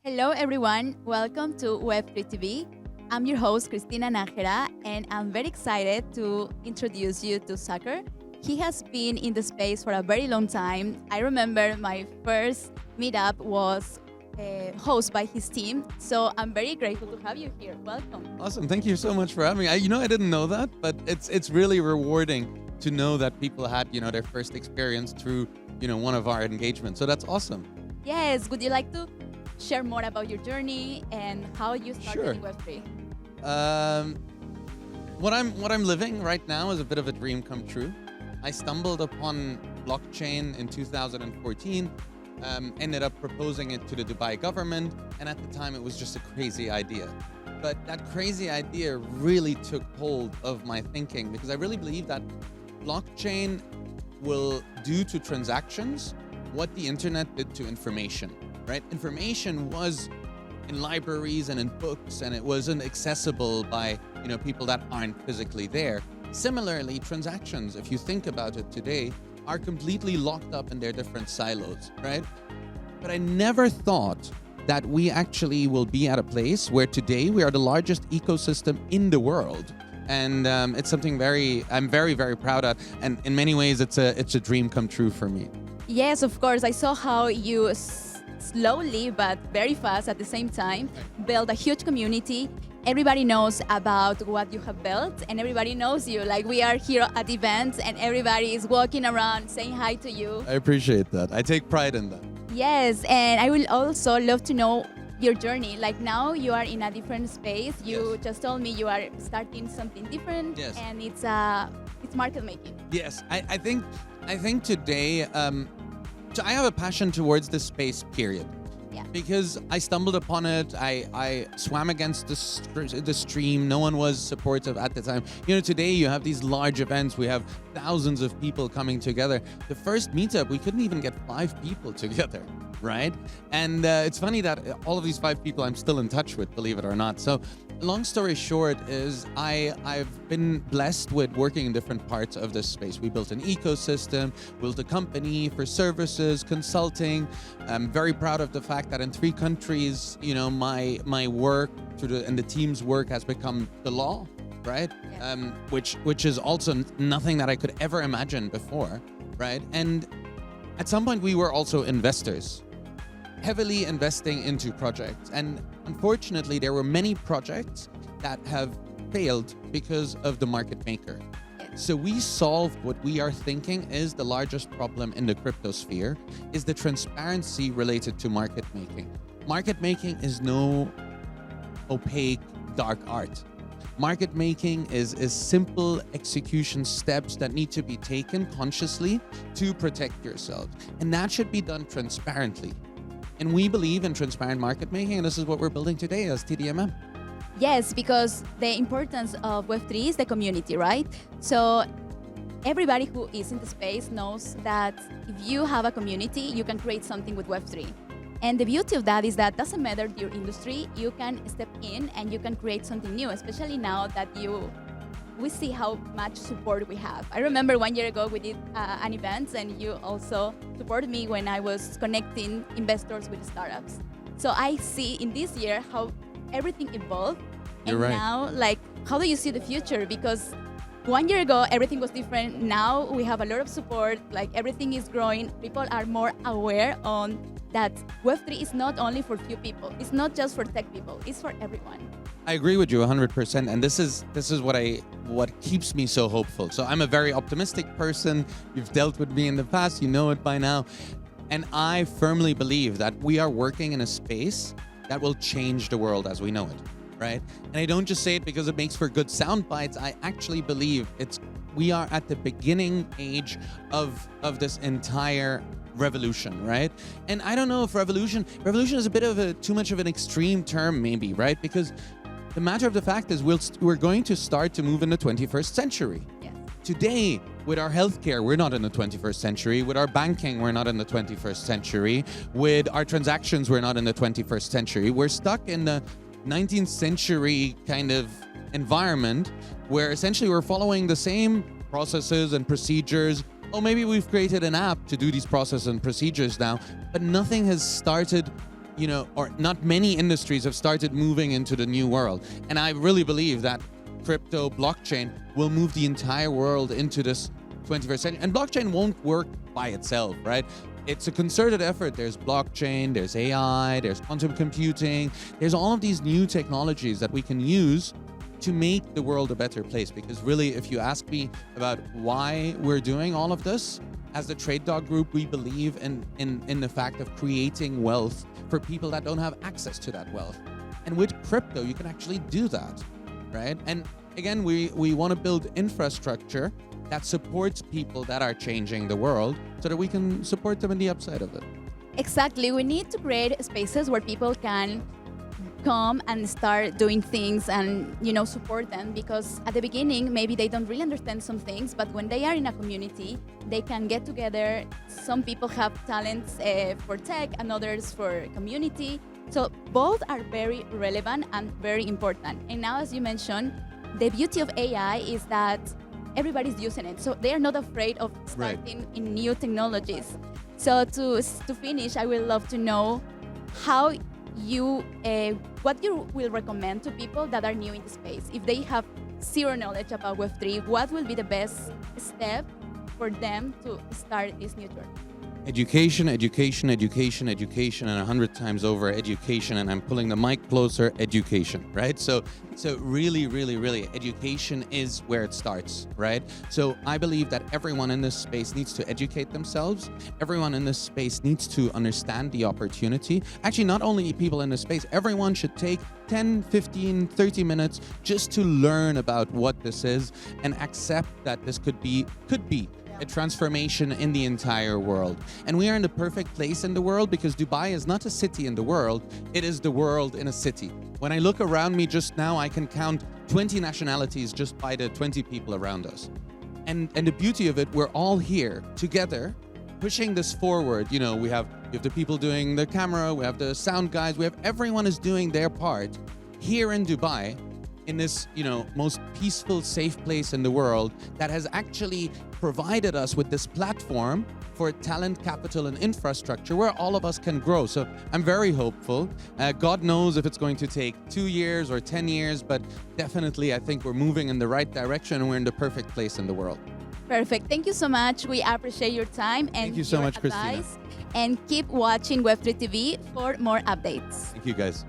Hello, everyone. Welcome to Web3 TV. I'm your host, Cristina Nájera, and I'm very excited to introduce you to Saqr. He has been in the space for a very long time. I remember my first meetup was hosted by his team, so I'm very grateful to have you here. Welcome. Awesome. Thank you so much for having me. I didn't know that, but it's really rewarding to know that people had, their first experience through, one of our engagements. So that's awesome. Yes. Would you like to share more about your journey and how you started in Web3? What I'm living right now is a bit of a dream come true. I stumbled upon blockchain in 2014, ended up proposing it to the Dubai government, and at the time it was just a crazy idea. But that crazy idea really took hold of my thinking because I really believe that blockchain will do to transactions what the internet did to information, right? Information was in libraries and in books, and it wasn't accessible by people that aren't physically there. Similarly, transactions, if you think about it today, are completely locked up in their different silos, right? But I never thought that we actually will be at a place where today we are the largest ecosystem in the world. And it's something I'm very, very proud of. And in many ways, it's a dream come true for me. Yes, of course. I saw how you slowly but very fast at the same time build a huge community. Everybody knows about what you have built and everybody knows you. Like, we are here at events and everybody is walking around saying hi to you. I appreciate that. I take pride in that. Yes, and I will also love to know your journey. Like, now you are in a different space. You just told me you are starting something different. Yes. And it's market making. Yes, I think today I have a passion towards this space, period. Yeah. Because I stumbled upon it, I swam against the stream. No one was supportive at the time. Today you have these large events. We have thousands of people coming together. The first meetup, we couldn't even get 5 people together, right? And it's funny that all of these 5 people I'm still in touch with, believe it or not. So long story short is I've been blessed with working in different parts of this space. We built an ecosystem, built a company for services, consulting. I'm very proud of the fact that in 3 countries, my work and the team's work has become the law, right? Yes. Which is also nothing that I could ever imagine before, right? And at some point we were also investors, heavily investing into projects. And unfortunately, there were many projects that have failed because of the market maker. So we solved what we are thinking is the largest problem in the crypto sphere, is the transparency related to market making. Market making is no opaque, dark art. Market making is simple execution steps that need to be taken consciously to protect yourself. And that should be done transparently. And we believe in transparent market making, and this is what we're building today as TDMM. Yes, because the importance of Web3 is the community, right? So everybody who is in the space knows that if you have a community, you can create something with Web3. And the beauty of that is that doesn't matter your industry, you can step in and you can create something new, especially now that we see how much support we have. I remember 1 year ago we did an event and you also supported me when I was connecting investors with startups. So I see in this year how everything evolved. You're and right. Now, how do you see the future? Because 1 year ago, everything was different. Now we have a lot of support, everything is growing. People are more aware on that Web3 is not only for few people. It's not just for tech people, it's for everyone. I agree with you 100%, and this is what keeps me so hopeful. So I'm a very optimistic person. You've dealt with me in the past, you know it by now. And I firmly believe that we are working in a space that will change the world as we know it, right? And I don't just say it because it makes for good sound bites. I actually believe we are at the beginning age of this entire revolution, right? And I don't know if revolution is a bit of too much of an extreme term maybe, right? Because the matter of the fact is we're going to start to move in the 21st century. Yes. Today, with our healthcare, we're not in the 21st century. With our banking, we're not in the 21st century. With our transactions, we're not in the 21st century. We're stuck in the 19th century kind of environment where essentially we're following the same processes and procedures. Maybe we've created an app to do these processes and procedures now, but nothing has started or not many industries have started moving into the new world. And I really believe that crypto blockchain will move the entire world into this 21st century. And blockchain won't work by itself, right? It's a concerted effort. There's blockchain, there's AI, there's quantum computing. There's all of these new technologies that we can use to make the world a better place. Because really, if you ask me about why we're doing all of this, as the TradeDog Group, we believe in the fact of creating wealth for people that don't have access to that wealth. And with crypto, you can actually do that, right? And again, we want to build infrastructure that supports people that are changing the world so that we can support them in the upside of it. Exactly. We need to create spaces where people can come and start doing things and support them, because at the beginning maybe they don't really understand some things, but when they are in a community they can get together. Some people have talents for tech and others for community, so both are very relevant and very important. And now, as you mentioned, the beauty of AI is that everybody's using it, so they are not afraid of starting in new technologies. So to finish, I would love to know how what you will recommend to people that are new in the space. If they have zero knowledge about Web3, what will be the best step for them to start this new journey? Education, education, education, education, and 100 times over education. And I'm pulling the mic closer, education, right? So really, really, really, education is where it starts, right? So I believe that everyone in this space needs to educate themselves. Everyone in this space needs to understand the opportunity. Actually, not only people in this space, everyone should take 10, 15, 30 minutes just to learn about what this is and accept that this could be a transformation in the entire world. And we are in the perfect place in the world because Dubai is not a city in the world, it is the world in a city. When I look around me just now, I can count 20 nationalities just by the 20 people around us. And the beauty of it, we're all here together, pushing this forward. We have the people doing the camera, we have the sound guys, everyone is doing their part here in Dubai, in this, most peaceful, safe place in the world that has actually provided us with this platform for talent, capital, and infrastructure where all of us can grow. So I'm very hopeful. God knows if it's going to take 2 years or 10 years, but definitely I think we're moving in the right direction and we're in the perfect place in the world. Perfect. Thank you so much. We appreciate your time and thank you so much, advice. Cristina. And keep watching Web3 TV for more updates. Thank you, guys.